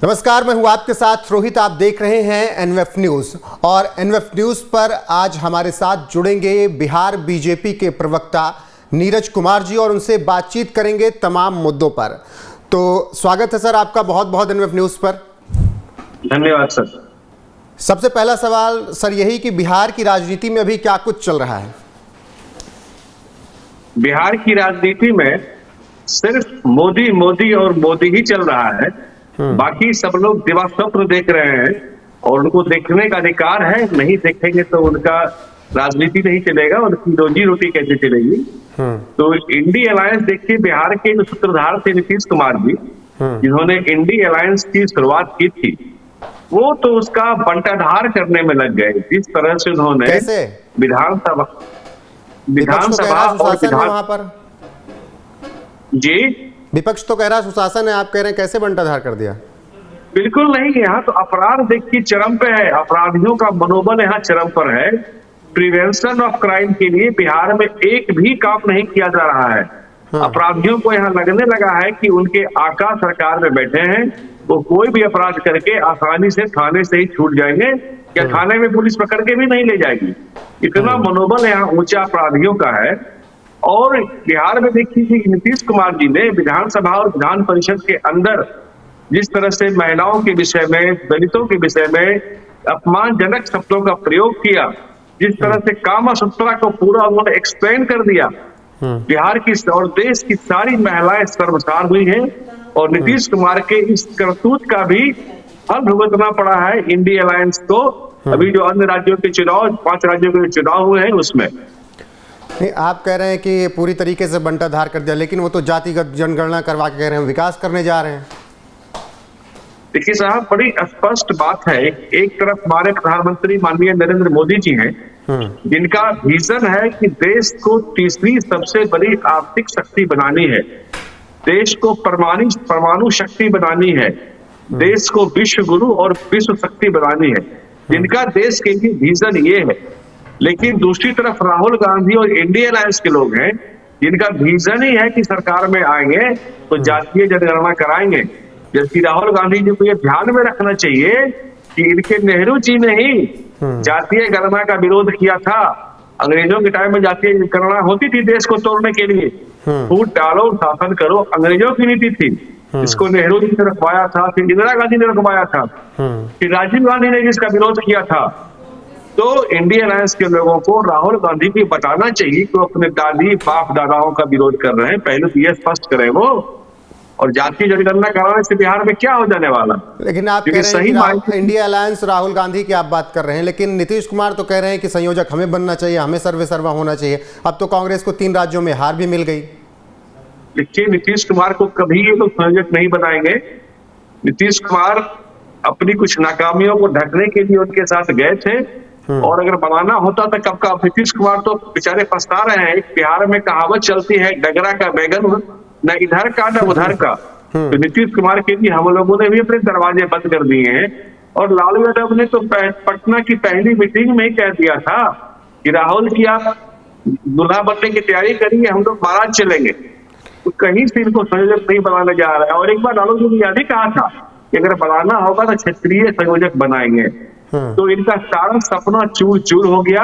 नमस्कार, मैं हूं आपके साथ रोहित। आप देख रहे हैं एनएफ न्यूज और एनएफ न्यूज पर आज हमारे साथ जुड़ेंगे बिहार बीजेपी के प्रवक्ता नीरज कुमार जी और उनसे बातचीत करेंगे तमाम मुद्दों पर। तो स्वागत है सर आपका बहुत बहुत एनएफ न्यूज पर। धन्यवाद सर। सबसे पहला सवाल सर यही कि बिहार की राजनीति में अभी क्या कुछ चल रहा है? बिहार की राजनीति में सिर्फ मोदी मोदी और मोदी ही चल रहा है। बाकी सब लोग दिवास्वप्न देख रहे हैं और उनको देखने का अधिकार है। नहीं देखेंगे तो उनका राजनीति नहीं चलेगा, उनकी रोजी रोटी कैसे चलेगी। तो इंडी अलायंस देखिए, बिहार के जो सूत्रधार थे नीतीश कुमार जी, जिन्होंने इंडी अलायंस की शुरुआत की थी, वो तो उसका बंटाधार करने में लग गए। जिस तरह से उन्होंने विधानसभा और वहां पर जी विपक्ष तो कह रहा सुशासन है, आप कह रहे हैं कैसे बंटाधार कर दिया? बिल्कुल नहीं। यहाँ तो अपराध देखिए चरम पे है, अपराधियों का मनोबल यहाँ चरम पर है। प्रिवेंशन ऑफ क्राइम के लिए बिहार में एक भी काम नहीं किया जा रहा है। अपराधियों को यहाँ लगने लगा है कि उनके आका सरकार में बैठे हैं, वो कोई भी अपराध करके आसानी से थाने से ही छूट जाएंगे या थाने में पुलिस पकड़ के भी नहीं ले जाएगी। इतना मनोबल यहाँ ऊंचा अपराधियों का है। और बिहार में देखिए कि नीतीश कुमार जी ने विधानसभा और विधान परिषद के अंदर जिस तरह से महिलाओं के विषय में, दलितों के विषय में अपमानजनक शब्दों का प्रयोग किया, जिस तरह से कामा सूत्रा को पूरा उन्होंने एक्सप्लेन कर दिया, बिहार की और देश की सारी महिलाएं शर्मसार हुई हैं। और नीतीश कुमार के इस करतूत का भी फल भुगतना पड़ा है इंडी अलायंस को। अभी जो अन्य राज्यों के चुनाव, 5 राज्यों के चुनाव हुए हैं उसमें। नहीं, आप कह रहे हैं कि ये पूरी तरीके से बंटाधार कर दिया, लेकिन वो तो जातिगत जनगणना करवा के कह रहे हैं विकास करने जा रहे हैं। देखिए साहब, बड़ी स्पष्ट बात है। एक तरफ हमारे प्रधानमंत्री माननीय नरेंद्र मोदी जी हैं, जिनका विजन है कि देश को तीसरी सबसे बड़ी आर्थिक शक्ति बनानी है, देश को परमाणु शक्ति बनानी है, देश को विश्व गुरु और विश्व शक्ति बनानी है, जिनका देश के लिए विजन ये है। लेकिन दूसरी तरफ राहुल गांधी और इंडिया अलायंस के लोग हैं, जिनका विजन ही है कि सरकार में आएंगे तो जातीय जनगणना कराएंगे। जबकि राहुल गांधी जी को ये ध्यान में रखना चाहिए कि इनके नेहरू जी ने ही जातीय गणना का विरोध किया था। अंग्रेजों के टाइम में जातीय गणना होती थी देश को तोड़ने के लिए। फूट डालो, शासन करो, अंग्रेजों की नीति थी। इसको नेहरू जी ने रखवाया था, फिर इंदिरा गांधी ने रखवाया था, फिर राजीव गांधी ने जिसका विरोध किया था। तो इंडियन अलायंस के लोगों को राहुल गांधी को बताना चाहिए कि वो अपने दादी बाप दादाओं का विरोध कर रहे हैं। पहले तो ये स्पष्ट करें वो, और जातीय जनगणना कराने से बिहार में क्या हो जाने वाला। लेकिन आप कह रहे हैं कि इंडिया अलायंस राहुल गांधी की आप बात कर रहे हैं, लेकिन नीतीश कुमार तो कह रहे हैं कि संयोजक हमें बनना चाहिए, हमें सर्वे सर्वा होना चाहिए। अब तो कांग्रेस को 3 राज्यों में हार भी मिल गई। देखिए, नीतीश कुमार को कभी ये लोग संयोजक नहीं बनाएंगे। नीतीश कुमार अपनी कुछ नाकामियों को ढकने के लिए उनके साथ गए थे, और अगर बनाना होता तो कब का। नीतीश कुमार तो बेचारे पछता रहे हैं। बिहार में कहावत चलती है, डगरा का बैगन न इधर का न उधर का। तो नीतीश कुमार के लिए हम लोगों ने भी अपने दरवाजे बंद कर दिए हैं। और लालू यादव ने तो पटना की पहली मीटिंग में ही कह दिया था कि राहुल की आप दूल्हा बनने की तैयारी करिए, हम लोग बारात चलेंगे। तो कहीं से इनको संयोजक नहीं बनाने जा रहा है। और एक बार लालू जी ने यह भी कहा था कि अगर बनाना होगा तो क्षेत्रीय संयोजक बनाएंगे। तो इनका सारा सपना चूर चूर हो गया।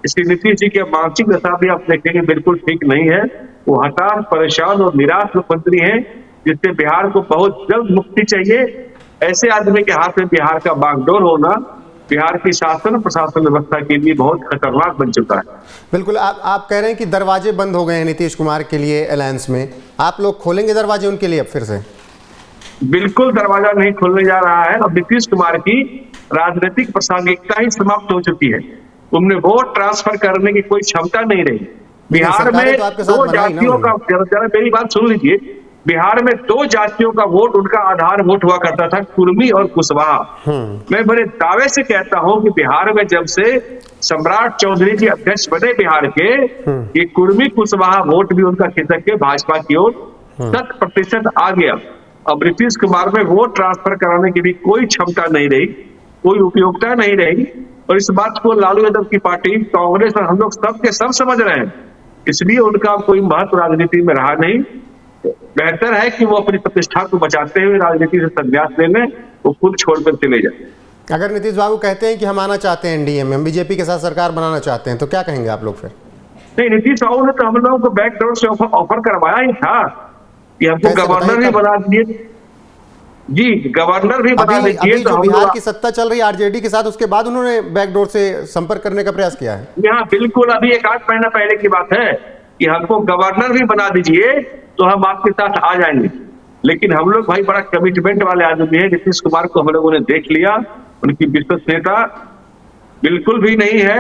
इसलिए नीतीश जी की मानसिक दशा भी आप देखेंगे बिल्कुल ठीक नहीं है। वो हताश, परेशान और निराश मुख्यमंत्री हैं, जिससे बिहार को बहुत जल्द मुक्ति चाहिए। ऐसे आदमी के हाथ में बिहार का बागडोर होना बिहार की शासन प्रशासन व्यवस्था के लिए बहुत खतरनाक बन चुका है। बिल्कुल, आप कह रहे हैं कि दरवाजे बंद हो गए हैं नीतीश कुमार के लिए अलायंस में। आप लोग खोलेंगे दरवाजे उनके लिए अब फिर से? बिल्कुल दरवाजा नहीं खोलने जा रहा है। अब नीतीश कुमार की राजनीतिक प्रासंगिकता ही समाप्त हो चुकी है। उनमें वोट ट्रांसफर करने की कोई क्षमता नहीं रही। बिहार में 2 जातियों का, जरा मेरी बात सुन लीजिए, बिहार में 2 जातियों का वोट उनका आधार वोट हुआ करता था, कुर्मी और कुशवाहा। मैं बड़े दावे से कहता हूं कि बिहार में जब से सम्राट चौधरी जी अध्यक्ष बने बिहार के, ये कुर्मी कुशवाहा वोट भी उनका खिसक के भाजपा की ओर 100% आ गया। अब नीतीश कुमार में वोट ट्रांसफर कराने की भी कोई क्षमता नहीं रही, कोई उपयोगिता नहीं रही। और इस बात को लालू यादव की पार्टी, कांग्रेस और हम लोग सब के सब समझ रहे हैं। इसलिए उनका कोई महत्व राजनीति में रहा नहीं। बेहतर है कि वो अपनी प्रतिष्ठा को बचाते हुए राजनीति से संन्यास ले लें वो खुद छोड़कर चले जाए। अगर नीतीश बाबू कहते हैं कि हम आना चाहते हैं एनडीए में, हम बीजेपी के साथ सरकार बनाना चाहते हैं, तो क्या कहेंगे आप लोग फिर? नहीं, नीतीश बाबू ने तो हम लोगों को बैकडोर से ऑफर करवाया ही था कि हमको गवर्नर भी बना दिए। जी, गवर्नर भी बना दीजिए। तो बिहार की सत्ता चल रही है आरजेडी के साथ, उसके बाद उन्होंने बैकडोर से संपर्क करने का प्रयास किया है। यहाँ बिल्कुल अभी 1-8 महीना पहले की बात है कि हमको गवर्नर भी बना दीजिए तो हम आपके साथ आ जाएंगे। लेकिन हम लोग भाई बड़ा कमिटमेंट वाले आदमी हैं। नीतीश कुमार को हम लोगों ने देख लिया, उनकी विश्वसनीयता बिल्कुल भी नहीं है।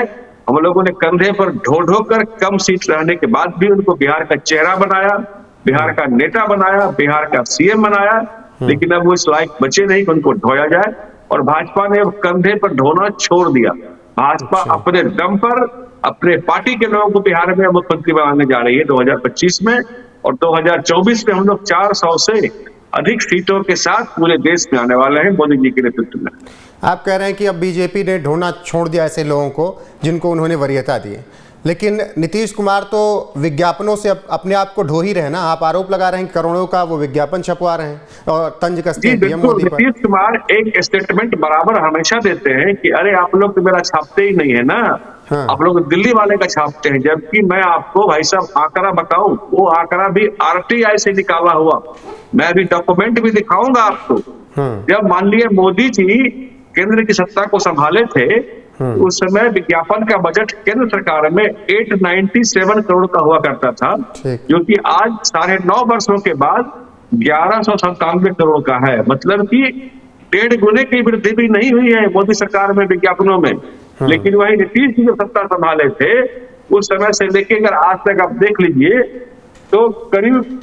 हम लोगों ने कंधे पर ढो कर कम सीट रहने के बाद भी उनको बिहार का चेहरा बनाया, बिहार का नेता बनाया, बिहार का सीएम बनाया। लेकिन अब वो इस लायक बचे नहीं कि उनको ढोया जाए, और भाजपा ने कंधे पर ढोना छोड़ दिया। भाजपा अपने दम पर अपने पार्टी के लोगों को बिहार में मुख्यमंत्री बनाने जा रही है 2025 में, और 2024 में हम लोग 400 से अधिक सीटों के साथ पूरे देश में आने वाले हैं मोदी जी के नेतृत्व में। आप कह रहे हैं कि अब बीजेपी ने ढोना छोड़ दिया ऐसे लोगों को जिनको उन्होंने वरीयता दी, लेकिन नीतीश कुमार तो विज्ञापनों से अपने आप को ढो ही रहे ना। आप आरोप लगा रहे हैं करोड़ों का वो विज्ञापन छपवा रहे हैं और तंज कसते हैं पीएम मोदी पर। नीतीश कुमार एक स्टेटमेंट बराबर हमेशा देते हैं कि अरे आप लोग तो मेरा छापते ही नहीं है ना, हाँ। आप लोग दिल्ली वाले का छापते हैं। जबकि मैं आपको भाई साहब आंकड़ा बताऊं, वो आंकड़ा भी आरटीआई से निकाला हुआ, मैं अभी डॉक्यूमेंट भी दिखाऊंगा आपको। जब माननीय मोदी जी केंद्र की सत्ता को संभाले थे, उस समय विज्ञापन का बजट केंद्र सरकार में 897 करोड़ का हुआ करता था, जो कि आज 9.5 वर्षों के बाद 1197 करोड़ का है। मतलब कि 1.5 गुने की वृद्धि भी नहीं हुई है मोदी सरकार में विज्ञापनों में। लेकिन वही नीतीश जी जो सत्ता संभाले थे, उस समय से लेकर आज तक आप देख लीजिए तो करीब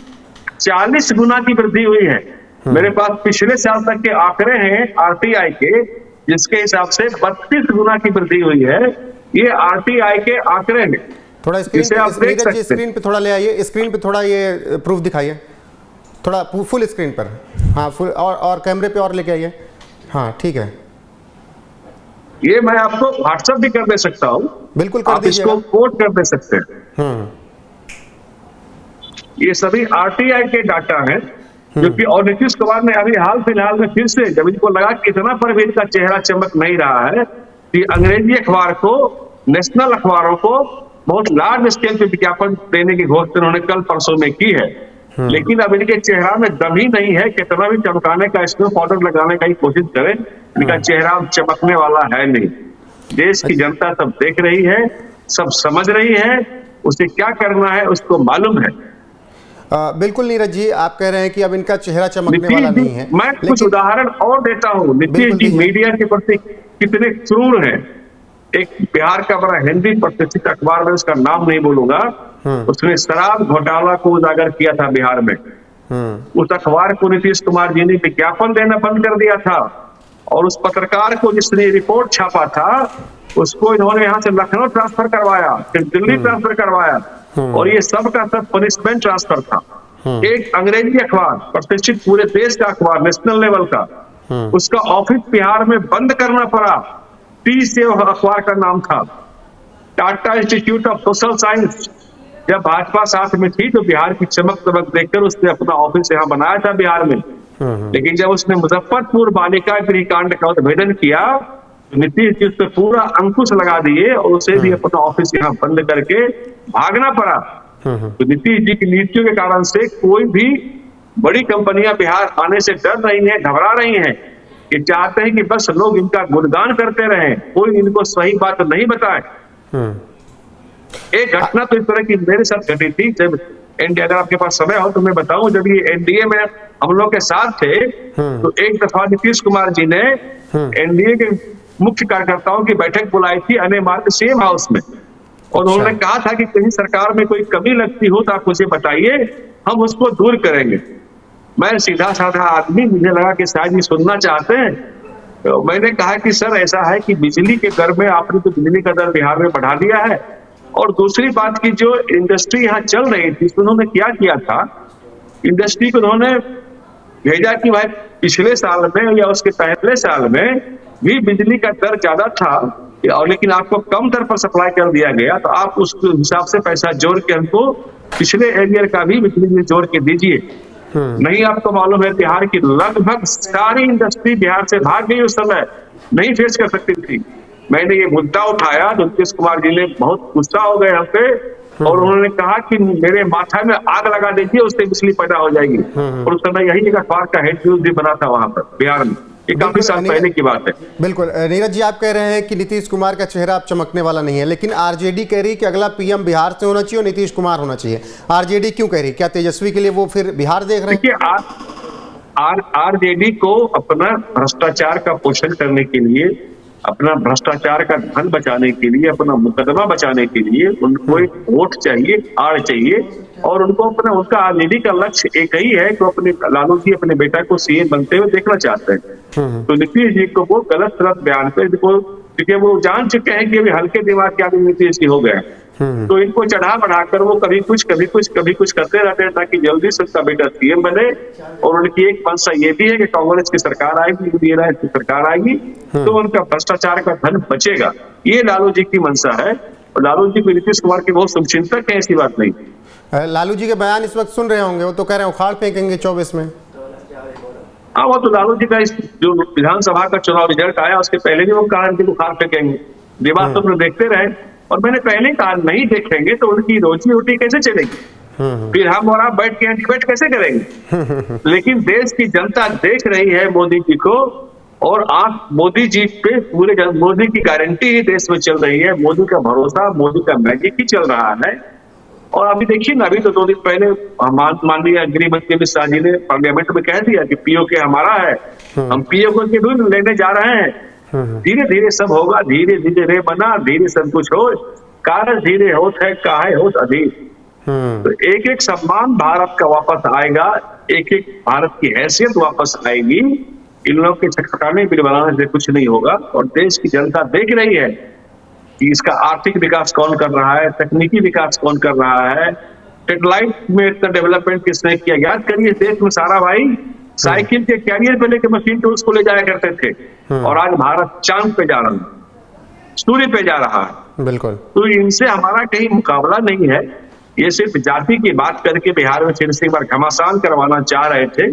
40 गुना की वृद्धि हुई है। मेरे पास पिछले साल तक के आंकड़े हैं आरटीआई के, जिसके हिसाब से 32 गुना की वृद्धि हुई है। ये आरटीआई के आंकड़े हैं। थोड़ा स्क्रीन पे थोड़ा ले आइए, स्क्रीन पे थोड़ा ये प्रूफ दिखाइए, थोड़ा फुल स्क्रीन पर। हाँ, फुल और कैमरे पे और लेके आइए। हाँ, ठीक है। ये मैं आपको व्हाट्सएप भी कर दे सकता हूँ, बिल्कुल कर आप इसको कोट कर दे सकते हैं। ये सभी आरटीआई के डाटा हैं, जो कि और नीतीश कुमार ने अभी हाल फिलहाल में फिर से, जब इनको लगा कि इतना पर भी इनका चेहरा चमक नहीं रहा है, कि अंग्रेजी अखबार को, नेशनल अखबारों को बहुत लार्ज स्केल पे विज्ञापन देने की घोषणा उन्होंने कल परसों में की है। लेकिन अब इनके चेहरा में दम ही नहीं है, कितना भी चमकाने का, इसमें पाउडर लगाने का ही कोशिश करें, इनका चेहरा चमकने वाला है नहीं। देश की जनता सब देख रही है, सब समझ रही है, उसे क्या करना है उसको मालूम है। बिल्कुल नीरज जी, आप कह रहे हैं कि अब इनका चेहरा चमकने वाला नहीं है। मैं कुछ उदाहरण और देता हूँ। नीतीश जी मीडिया के प्रति कितने क्रूर हैं। एक बिहार का बड़ा हिंदी प्रतिष्ठित अखबार में, उसका नाम नहीं बोलूंगा, उसने शराब घोटाला को उजागर किया था बिहार में। उस अखबार को नीतीश कुमार जी ने विज्ञापन देना बंद कर दिया था, और उस पत्रकार को जिसने रिपोर्ट छापा था उसको इन्होंने यहाँ से लखनऊ ट्रांसफर करवाया, फिर दिल्ली ट्रांसफर करवाया, और ये सब का सब पनिशमेंट ट्रांसफर था। एक अंग्रेजी अखबार, प्रतिष्ठित पूरे देश का अखबार, नेशनल लेवल का, उसका ऑफिस बिहार में बंद करना पड़ा। से अखबार का नाम था Tata institute of social science. जब भाजपा साथ में थी तो बिहार की चमक दमक देखकर उसने अपना ऑफिस यहाँ बनाया था बिहार में। लेकिन जब उसने मुजफ्फरपुर बालिका गृहकांड का उद्भेदन किया, तो नीतीश जी उस पर पूरा अंकुश लगा दिए और उसे भी अपना ऑफिस यहाँ बंद करके भागना पड़ा। तो नीतीश जी की नीतियों के कारण से कोई भी बड़ी कंपनियां बिहार आने से डर रही हैं, घबरा रही हैं। ये चाहते हैं कि बस लोग इनका गुणगान करते रहें, कोई इनको सही बात नहीं बताए। एक घटना तो इस तरह की मेरे साथ घटी थी, जब एनडीए, अगर आपके पास समय हो तो मैं बताऊं, जब ये एनडीए में हम लोग के साथ थे, तो एक दफा नीतीश कुमार जी ने एनडीए के मुख्य कार्यकर्ताओं की बैठक बुलाई थी अने मार्ग सीएम हाउस में, और उन्होंने कहा था कि कहीं सरकार में कोई कमी लगती हो तो आप मुझे बताइए, हम उसको दूर करेंगे। मैं सीधा साधा आदमी, मुझे लगा कि शायद ये सुनना चाहते हैं, तो मैंने कहा कि सर ऐसा है कि बिजली के दर में आपने तो बिजली का दर बिहार में बढ़ा दिया है, और दूसरी बात की जो इंडस्ट्री यहाँ चल रही थी, उन्होंने क्या किया था, इंडस्ट्री को उन्होंने भेजा कि भाई पिछले साल में या उसके पहले साल में भी बिजली का दर ज्यादा था, और लेकिन आपको कम दर पर सप्लाई कर दिया गया, तो आप उस हिसाब से पैसा जोड़ के हमको पिछले एरियर का भी बिजली जोड़ के दीजिए। नहीं आपको मालूम है बिहार की लगभग सारी इंडस्ट्री बिहार से भाग गई उस समय, नहीं फेस कर सकती थी। मैंने ये मुद्दा उठाया तो नीतीश कुमार जी ने बहुत गुस्सा हो गए हम पे और उन्होंने कहा कि मेरे माथा में आग लगा दीजिए, उससे बिजली पैदा हो जाएगी। और उस समय यही एक अखबार का हेड न्यूज भी बना था वहां पर बिहार में। ये काफी साल पहले की बात है। बिल्कुल नीरज जी, आप कह रहे हैं कि नीतीश कुमार का चेहरा अब चमकने वाला नहीं है, लेकिन आरजेडी कह रही है कि अगला पीएम बिहार से होना चाहिए और नीतीश कुमार होना चाहिए। आरजेडी क्यों कह रही है? क्या तेजस्वी के लिए वो फिर बिहार देख रहे हैं? देखिए आरजेडी को अपना भ्रष्टाचार का पोषण करने के लिए, अपना भ्रष्टाचार का धन बचाने के लिए, अपना मुकदमा बचाने के लिए उनको एक वोट चाहिए, आड़ चाहिए। और उनको अपना उनका आरजेडी का लक्ष्य एक ही है कि अपने लालू जी अपने बेटा को सीएम बनते हुए देखना चाहते हैं। तो नीतीश जी को वो गलत बयान पे क्योंकि वो जान चुके हैं कि अभी हल्के दिमाग के आदमी नीतीश जी हो गए, तो इनको चढ़ा बढ़ाकर वो कभी कुछ करते रहते हैं ताकि जल्दी से उसका बेटा सीएम बने। और उनकी एक मंशा ये भी है कि कांग्रेस की सरकार आएगी, की सरकार आएगी तो उनका भ्रष्टाचार का धन बचेगा। ये लालू जी की मंशा है और लालू जी को नीतीश कुमार के बहुत शुभचिंतक है, ऐसी बात नहीं। लालू जी के बयान इस वक्त सुन रहे होंगे, वो तो कह रहे हैं उखाड़ फेंकेंगे 24 में। हाँ, वो तो लालू जी का जो विधानसभा का चुनाव रिजल्ट आया उसके पहले भी वो कहा कि उखाड़ फेंकेंगे। ये बात तो देखते रहे और मैंने पहले कहा नहीं देखेंगे तो उनकी रोजी रोटी कैसे चलेगी, फिर हम और आप बैठ के डिबेट कैसे करेंगे। लेकिन देश की जनता देख रही है मोदी जी को और आप मोदी जी पे पूरे मोदी की गारंटी ही देश में चल रही है, मोदी का भरोसा, मोदी का मैजिक ही चल रहा है। और अभी देखिए ना, अभी तो 2 दिन पहले माननीय गृह मंत्री अमित शाह जी ने पार्लियामेंट में कह दिया कि पीओके हमारा है, हम पीओके के भी लेने जा रहे हैं। धीरे धीरे सब होगा, धीरे धीरे रे बना, धीरे सब कुछ हो, कारज धीरे होत है काहे होत अधीर। तो एक एक सम्मान भारत का वापस आएगा, एक एक भारत की हैसियत वापस आएगी। इन लोगों के छटपटाने बिल बनाने से कुछ नहीं होगा। और देश की जनता देख रही है कि इसका आर्थिक विकास कौन कर रहा है, तकनीकी विकास कौन कर रहा है, सेटेलाइट में इतना डेवलपमेंट किसने किया। याद करिए देश में सारा भाई साइकिल के कैरियर पे लेके मशीन टूल्स को ले जाया करते थे और आज भारत चांद पे जा रहा है, सूर्य पे जा रहा है। बिल्कुल। तो इनसे हमारा कहीं मुकाबला नहीं है। ये सिर्फ जाति की बात करके बिहार में फिर से एक बार घमासान करवाना चाह रहे थे,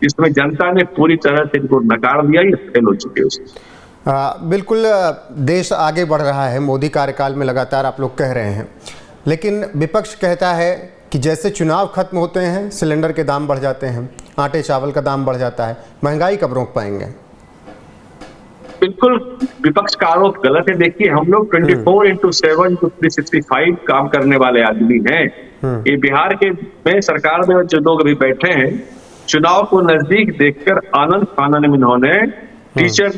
इसमें जनता ने पूरी तरह से इनको नकार दिया, ये फेल हो चुके हैं। बिल्कुल देश आगे बढ़ रहा है मोदी कार्यकाल में, लगातार आप लोग कह रहे हैं, लेकिन विपक्ष कहता है कि जैसे चुनाव खत्म होते हैं सिलेंडर के दाम बढ़ जाते हैं, आटे चावल का दाम बढ़ जाता है, महंगाई कब रोक पाएंगे? बिल्कुल विपक्ष का आरोप गलत है। देखिए हम लोग 24/7 365 काम करने वाले आदमी हैं। ये बिहार के में सरकार में जो लोग अभी बैठे हैं, चुनाव को नजदीक देखकर आनंद फानन में इन्होंने टीचर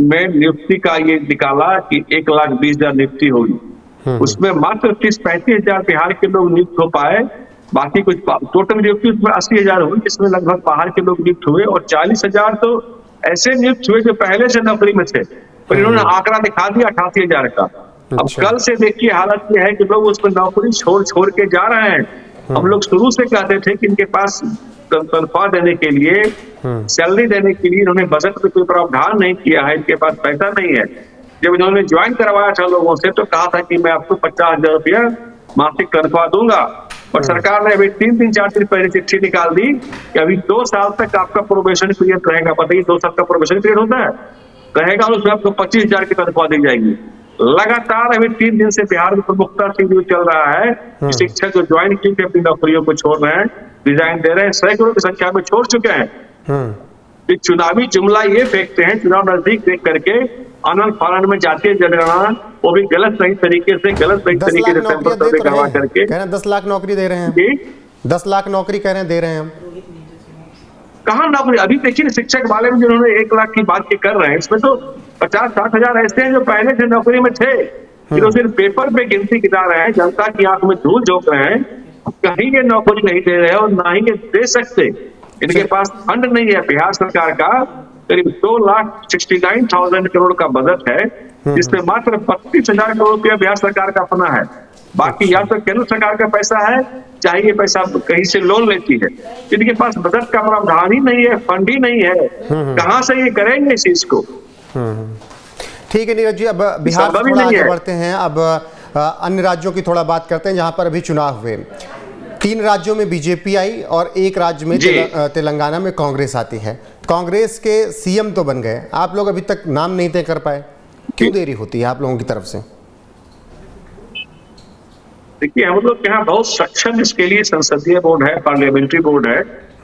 में नियुक्ति का ये निकाला कि 1,20,000 नियुक्ति होगी। उसमें मात्र 30-35 हजार बिहार के लोग नियुक्त हो पाए, बाकी कुछ टोटल नियुक्ति उसमें 80,000 हुई, जिसमें लगभग बाहर के लोग नियुक्त हुए और 40,000 तो ऐसे नियुक्त हुए जो पहले से नौकरी में थे, पर इन्होंने आंकड़ा दिखा दिया 88,000 का। अब कल से देखिए हालत ये है कि लोग उसमें नौकरी छोड़ के जा रहे हैं। हम लोग शुरू से कहते थे कि इनके पास तनख्वाह देने के लिए, सैलरी देने के लिए इन्होंने बजट में कोई प्रावधान नहीं किया है, इनके पास पैसा नहीं है। जब इन्होंने ज्वाइन करवाया था लोगों से तो कहा था कि मैं आपको 50,000 रुपया मासिक तनख्वाह दूंगा, और सरकार ने अभी 3 दिन 4 दिन पहले चिट्ठी निकाल दी कि अभी 2 साल तक आपका प्रोबेशन पीरियड रहेगा। बताइए 2 साल का प्रोबेशन पीरियड होता है, रहेगा, उसमें आपको 25,000 की तनख्वाह दी जाएगी। लगातार अभी 3 दिन से बिहार में प्रमुखता से न्यूज चल रहा है कि शिक्षक जो ज्वाइन की थे अपनी नौकरियों को छोड़ रहे हैं, रिजाइन दे रहे हैं, सैकड़ों की संख्या में छोड़ चुके हैं। चुनावी जुमला ये फेंकते हैं चुनाव नजदीक देख करके, आनंद फानन में जातीय जनगणना वो भी गलत सही तरीके से सैंपल सर्वे करवा करके 10 लाख नौकरी दे रहे हैं जी, 10 लाख नौकरी कह रहे हैं दे रहे हैं हम। कहाँ नौकरी? अभी देखिए शिक्षक वाले में जिन्होंने 1 लाख की बात कर रहे हैं, इसमें तो 50-60 हजार ऐसे हैं जो पहले से नौकरी में थे, जो सिर्फ पेपर पे गिनती गिरा रहे हैं, जनता की आंख में धूल झोंक रहे हैं। कहीं ये नौकरी नहीं दे रहे और ना ही ये दे सकते, इनके पास फंड नहीं है। बिहार सरकार का करीब 2,69,000 करोड़ का बजट है, जिसमें मात्र 32,000 करोड़ रुपया बिहार सरकार का अपना है। बाकी या तो केंद्र सरकार का पैसा है, चाहे ये पैसा कहीं से लोन लेती है। इनके पास बजट का प्रावधान ही नहीं है, फंड ही नहीं है, कहाँ से ये करेंगे इस चीज को? ठीक है नीरज जी, अब बिहार से थोड़ा आगे बढ़ते हैं, अब अन्य राज्यों की थोड़ा बात करते हैं जहां पर अभी चुनाव हुए। 3 राज्यों में बीजेपी आई और एक राज्य में तेलंगाना में कांग्रेस आती है। कांग्रेस के सीएम तो बन गए, आप लोग अभी तक नाम नहीं तय कर पाए, क्यों देरी होती है आप लोगों की तरफ से? देखिए, हम लोग यहाँ बहुत सक्षम इसके लिए संसदीय बोर्ड है, पार्लियामेंट्री बोर्ड है।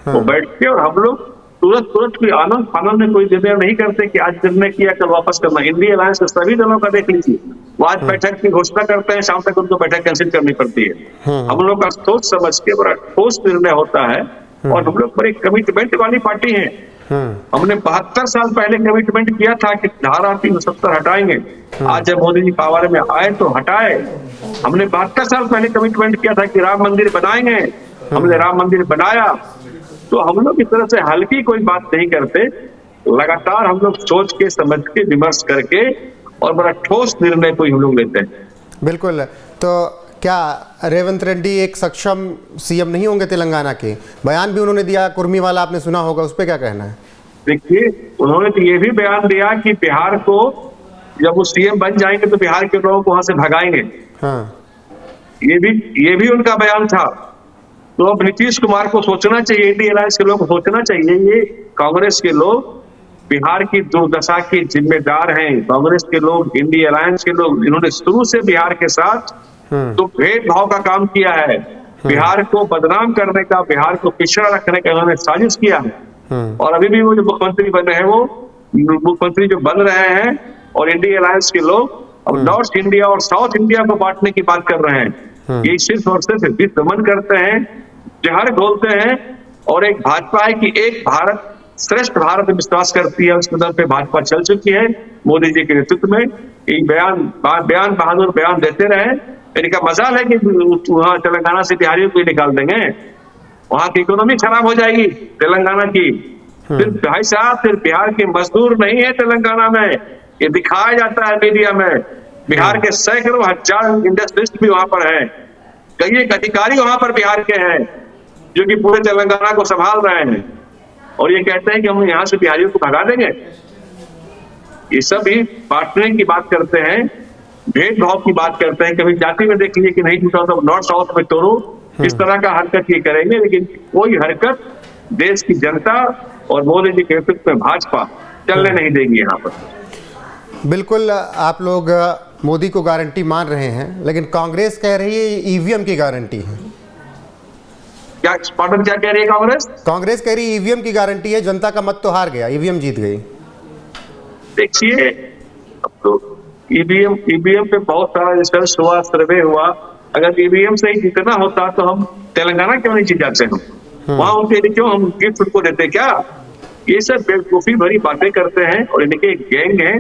वो बैठ के और हम लोग तुरंत कोई आनंद फानंद में कोई निर्णय नहीं करते कि आज निर्णय किया कल वापस करना। इंडिया अलायंस के सभी दलों का देख लीजिए, वो आज बैठक की घोषणा करते हैं, शाम तक उनको बैठक कैंसिल करनी पड़ती है। हम लोग का सोच समझ के बड़ा ठोस निर्णय होता है और हम लोग बड़े कमिटमेंट वाली पार्टी है। हमने 72 साल पहले कमिटमेंट किया था कि धारा 370 हटाएंगे। आज जब मोदी जी पावर में आए तो हटाए। हमने 72 साल पहले कमिटमेंट किया था कि राम मंदिर बनाएंगे, हमने राम मंदिर बनाया। तो हम लोग इस तरह से हल्की कोई बात नहीं करते, लगातार हम लोग सोच के समझ के विमर्श करके और बड़ा ठोस निर्णय कोई हम लोग लेते हैं। बिल्कुल। तो क्या रेवंत रेड्डी एक सक्षम सीएम नहीं होंगे तेलंगाना के? बयान भी उन्होंने दिया, कुर्मी वाला आपने सुना होगा, उस पर क्या कहना है? देखिए, उन्होंने तो ये भी बयान दिया कि बिहार को जब वो सीएम बन जाएंगे तो बिहार के लोगों को वहां से भगाएंगे। हाँ, ये भी उनका बयान था। तो अब नीतीश कुमार को सोचना चाहिए, इंडिया अलायंस के लोगों को सोचना चाहिए, ये कांग्रेस के लोग बिहार की दुर्दशा के जिम्मेदार हैं। कांग्रेस के लोग, इंडिया अलायंस के लोग, इन्होंने शुरू से बिहार के साथ तो भेदभाव का काम किया है। बिहार को बदनाम करने का, बिहार को पिछड़ा रखने का इन्होंने साजिश किया है। और अभी भी वो जो मुख्यमंत्री बन रहे हैं, वो मुख्यमंत्री जो बन रहे हैं और इंडिया अलायंस के लोग अब नॉर्थ इंडिया और साउथ इंडिया को बांटने की बात कर रहे हैं। ये सिर्फ और सिर्फ विस्मरण करते हैं, जहर घोलते हैं। और एक भाजपा है कि एक भारत श्रेष्ठ भारत विश्वास करती है, उस कदम पे भाजपा चल चुकी है मोदी जी के नेतृत्व में। ये बयान बहादुर बयान देते रहे। इनका मजाल है कि वहां तेलंगाना से बिहारियों को निकाल देंगे, वहां की इकोनॉमी खराब हो जाएगी तेलंगाना की। फिर भाई साहब, फिर बिहार के मजदूर नहीं है तेलंगाना में, ये दिखाया जाता है मीडिया में। बिहार के सैकड़ों हजार इंडस्ट्रिस्ट भी वहां पर है, कई एक अधिकारी वहां पर बिहार के हैं जो कि पूरे तेलंगाना को संभाल रहे हैं, और ये कहते हैं कि हम यहाँ से बिहारियों को भगा देंगे। ये सब ही बांटने की बात करते हैं, भेदभाव की बात करते हैं। कभी जाति में देख लीजिए कि नहीं टूटा तो नॉर्थ साउथ में तोड़ो, इस तरह का हरकत ये करेंगे। लेकिन कोई हरकत देश की जनता और मोदी जी के नेतृत्व में भाजपा चलने नहीं देगी यहाँ पर। बिल्कुल, आप लोग मोदी को गारंटी मान रहे हैं, लेकिन कांग्रेस कह रही है ईवीएम की गारंटी है। क्या कह रही है कांग्रेस? कांग्रेस कह रही है ईवीएम की गारंटी है, जनता का मत तो हार गया, ईवीएम जीत गई। देखिए, अब तो ईवीएम पे बहुत सारा रिसर्च हुआ, सर्वे हुआ। अगर ईवीएम से ही जीतना होता तो हम तेलंगाना क्यों नहीं जीत जाते? हम वहां उनके लिए क्यों हम गिफ्ट उनको देते? क्या ये सब बेवकूफी भरी बातें करते हैं। और इनके एक गैंग है,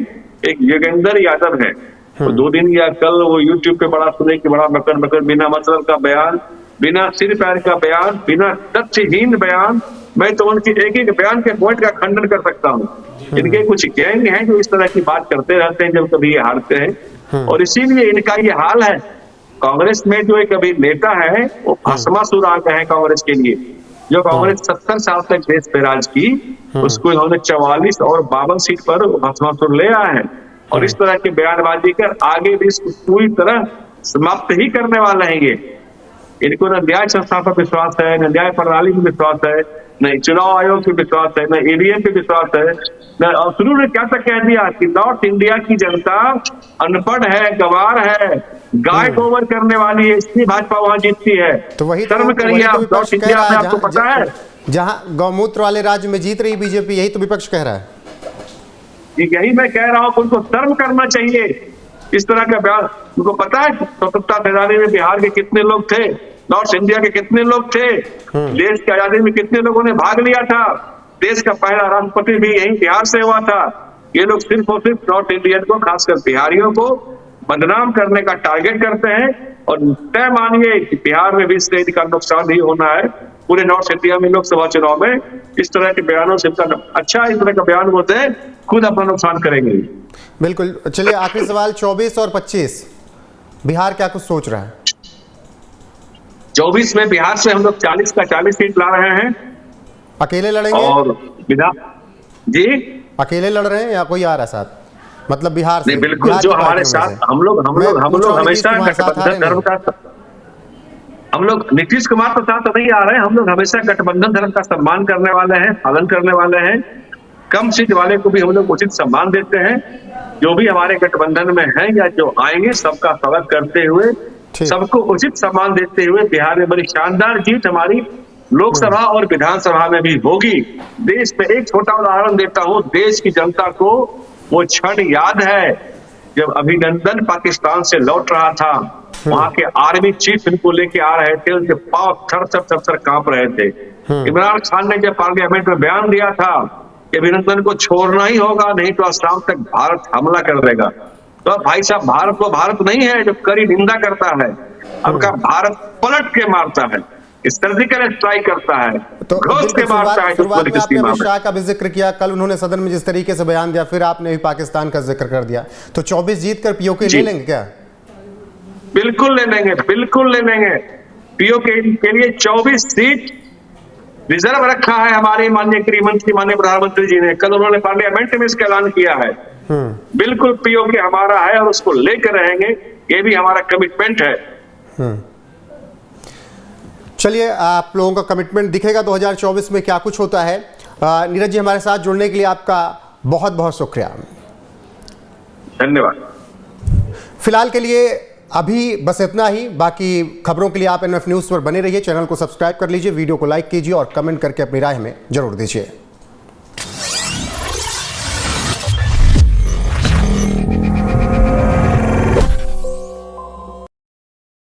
एक योगेंद्र यादव है, तो 2 दिन या कल वो यूट्यूब पे बड़ा सुने कि बड़ा मकर बिना मतलब का बयान, बिना सिर पैर का बयान, बिना तथ्यहीन बयान। मैं तो उनकी एक बयान के पॉइंट का खंडन कर सकता हूँ। इनके कुछ गैंग हैं जो इस तरह की बात करते रहते हैं जब कभी ये हारते हैं, और इसीलिए इनका ये हाल है। कांग्रेस में जो एक अभी नेता है वो भस्मासुर आ गए हैं कांग्रेस के लिए। जो कांग्रेस 70 साल तक देश पे राज की, उसको इन्होंने 44 और 52 सीट पर भस्मासुर ले आए हैं। और इस तरह की बयानबाजी कर आगे भी इसको पूरी तरह समाप्त ही करने वाले हैं। ये इनको न न्याय संस्था पर विश्वास है, न न्याय प्रणाली पर विश्वास है, न चुनाव आयोग पे विश्वास है, न ईवीएम पे विश्वास है, न। और शुरू में क्या तक कह दिया कि नॉर्थ इंडिया की जनता अनपढ़ है, गंवार है, गाय गोबर करने वाली है, इसलिए भाजपा वहां जीतती है। तो वही कर्म करिए आप नॉर्थ इंडिया में, आपको पता है जहां गौमूत्र वाले राज्य में जीत रही बीजेपी, यही तो विपक्ष कह रहा है। यही मैं कह रहा हूँ, उनको शर्म करना चाहिए इस तरह का बयान। उनको पता है स्वतंत्रता सेनानी में बिहार के कितने लोग थे, नॉर्थ इंडिया के कितने लोग थे, देश की आजादी में कितने लोगों ने भाग लिया था। देश का पहला राष्ट्रपति भी यही बिहार से हुआ था। ये लोग सिर्फ और सिर्फ नॉर्थ इंडियन को, खासकर बिहारियों को बदनाम करने का टारगेट करते हैं। और तय मानिए कि बिहार में भी इससे इनका नुकसान ही होना है। पूरे नॉर्थ इंडिया में लोकसभा चुनाव में इस तरह के बयानों से अच्छा इस तरह का बयान होते हैं, खुद अपना नुकसान करेंगे। बिल्कुल। चलिए, आखिरी सवाल, 24 और 25 बिहार क्या कुछ सोच रहा है? 24 में बिहार से हम लोग 40 का 40 सीट ला रहे हैं। अकेले लड़ेंगे? और जी, अकेले लड़ रहे हैं या कोई आ रहा है साथ? मतलब बिहार से? नहीं, बिल्कुल, जो हमारे साथ हम लोग हमेशा गठबंधन धर्म का हम लोग नीतीश कुमार के साथ नहीं आ रहे हैं। हम लोग हमेशा गठबंधन धर्म का सम्मान करने वाले हैं, पालन करने वाले हैं। कम सीट वाले को भी हम लोग उचित सम्मान देते हैं। जो भी हमारे गठबंधन में हैं या जो आएंगे सबका स्वागत करते हुए, सबको उचित सम्मान देते हुए बिहार में बड़ी शानदार जीत हमारी लोकसभा और विधानसभा में भी होगी। देश में एक छोटा उदाहरण देता हूं, देश की जनता को वो क्षण याद है जब अभिनंदन पाकिस्तान से लौट रहा था। वहां के आर्मी चीफ इनको लेके आ रहे थे, उनके पांव थर कांप रहे थे। इमरान खान ने जब पार्लियामेंट में बयान दिया था कि अभिनंदन को छोड़ना ही होगा, नहीं तो शाम तक भारत हमला कर देगा। तो अब भाई साहब, भारत वो भारत नहीं है जो कड़ी निंदा करता है। अब का भारत पलट के मारता है, सर्जिकल स्ट्राइक करता है, तो घोष के मारता है। शुरुआत में आपने अमित शाह का भी जिक्र किया, कल उन्होंने सदन में जिस तरीके से बयान दिया, फिर आपने भी पाकिस्तान का जिक्र कर दिया। तो 24 जीत कर पीओके ले लेंगे क्या? बिल्कुल ले लेंगे, बिल्कुल ले लेंगे। पीओके के लिए 24 सीट रिजर्व रखा है हमारे माननीय गृह मंत्री, माननीय प्रधानमंत्री जी ने। कल उन्होंने पार्लियामेंट में इसका ऐलान किया है। बिल्कुल पीओके हमारा है और उसको लेकर रहेंगे, ये भी हमारा कमिटमेंट है। चलिए, आप लोगों का कमिटमेंट दिखेगा 2024 में क्या कुछ होता है। नीरज जी, हमारे साथ जुड़ने के लिए आपका बहुत बहुत शुक्रिया। धन्यवाद। फिलहाल के लिए अभी बस इतना ही। बाकी खबरों के लिए आप एनएफ न्यूज़ पर बने रहिए। चैनल को सब्सक्राइब कर लीजिए, वीडियो को लाइक कीजिए और कमेंट करके अपनी राय हमें जरूर दीजिए।